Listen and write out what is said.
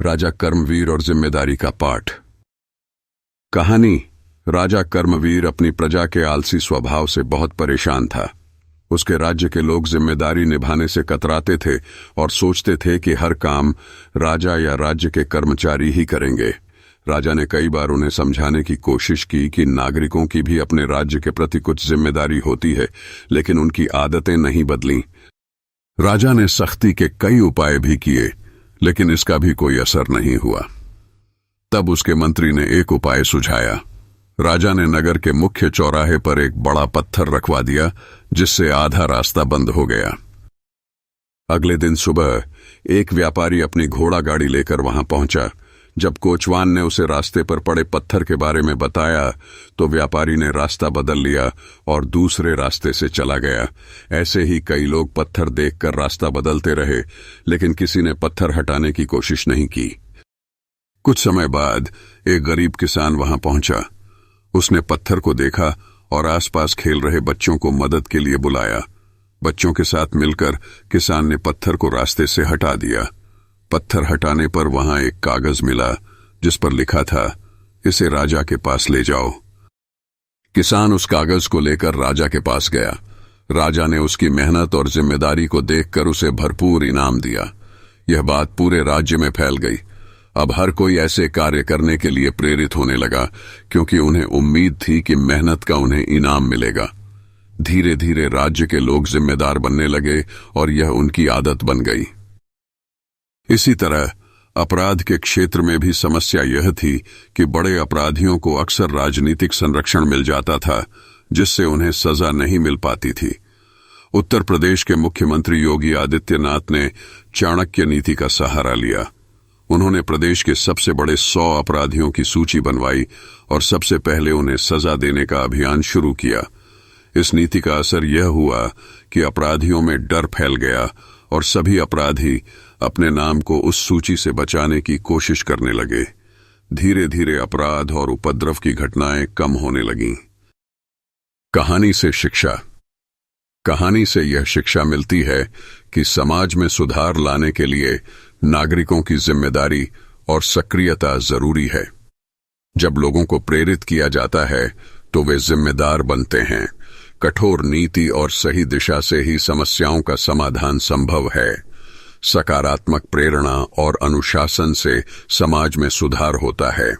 राजा कर्मवीर और जिम्मेदारी का पाठ। कहानी। राजा कर्मवीर अपनी प्रजा के आलसी स्वभाव से बहुत परेशान था। उसके राज्य के लोग जिम्मेदारी निभाने से कतराते थे और सोचते थे कि हर काम राजा या राज्य के कर्मचारी ही करेंगे। राजा ने कई बार उन्हें समझाने की कोशिश की कि नागरिकों की भी अपने राज्य के प्रति कुछ जिम्मेदारी होती है, लेकिन उनकी आदतें नहीं बदलीं। राजा ने सख्ती के कई उपाय भी किए, लेकिन इसका भी कोई असर नहीं हुआ। तब उसके मंत्री ने एक उपाय सुझाया। राजा ने नगर के मुख्य चौराहे पर एक बड़ा पत्थर रखवा दिया, जिससे आधा रास्ता बंद हो गया। अगले दिन सुबह एक व्यापारी अपनी घोड़ा गाड़ी लेकर वहां पहुंचा। जब कोचवान ने उसे रास्ते पर पड़े पत्थर के बारे में बताया, तो व्यापारी ने रास्ता बदल लिया और दूसरे रास्ते से चला गया। ऐसे ही कई लोग पत्थर देखकर रास्ता बदलते रहे, लेकिन किसी ने पत्थर हटाने की कोशिश नहीं की। कुछ समय बाद एक गरीब किसान वहां पहुंचा। उसने पत्थर को देखा और आसपास खेल रहे बच्चों को मदद के लिए बुलाया। बच्चों के साथ मिलकर किसान ने पत्थर को रास्ते से हटा दिया। पत्थर हटाने पर वहां एक कागज मिला, जिस पर लिखा था, इसे राजा के पास ले जाओ। किसान उस कागज को लेकर राजा के पास गया। राजा ने उसकी मेहनत और जिम्मेदारी को देखकर उसे भरपूर इनाम दिया। यह बात पूरे राज्य में फैल गई। अब हर कोई ऐसे कार्य करने के लिए प्रेरित होने लगा, क्योंकि उन्हें उम्मीद थी कि मेहनत का उन्हें इनाम मिलेगा। धीरे धीरे राज्य के लोग जिम्मेदार बनने लगे और यह उनकी आदत बन गई। इसी तरह अपराध के क्षेत्र में भी समस्या यह थी कि बड़े अपराधियों को अक्सर राजनीतिक संरक्षण मिल जाता था, जिससे उन्हें सजा नहीं मिल पाती थी। उत्तर प्रदेश के मुख्यमंत्री योगी आदित्यनाथ ने चाणक्य नीति का सहारा लिया। उन्होंने प्रदेश के सबसे बड़े 100 अपराधियों की सूची बनवाई और सबसे पहले उन्हें सजा देने का अभियान शुरू किया। इस नीति का असर यह हुआ कि अपराधियों में डर फैल गया और सभी अपराधी अपने नाम को उस सूची से बचाने की कोशिश करने लगे। धीरे धीरे अपराध और उपद्रव की घटनाएं कम होने लगीं। कहानी से शिक्षा। कहानी से यह शिक्षा मिलती है कि समाज में सुधार लाने के लिए नागरिकों की जिम्मेदारी और सक्रियता जरूरी है। जब लोगों को प्रेरित किया जाता है, तो वे जिम्मेदार बनते हैं। कठोर नीति और सही दिशा से ही समस्याओं का समाधान संभव है। सकारात्मक प्रेरणा और अनुशासन से समाज में सुधार होता है।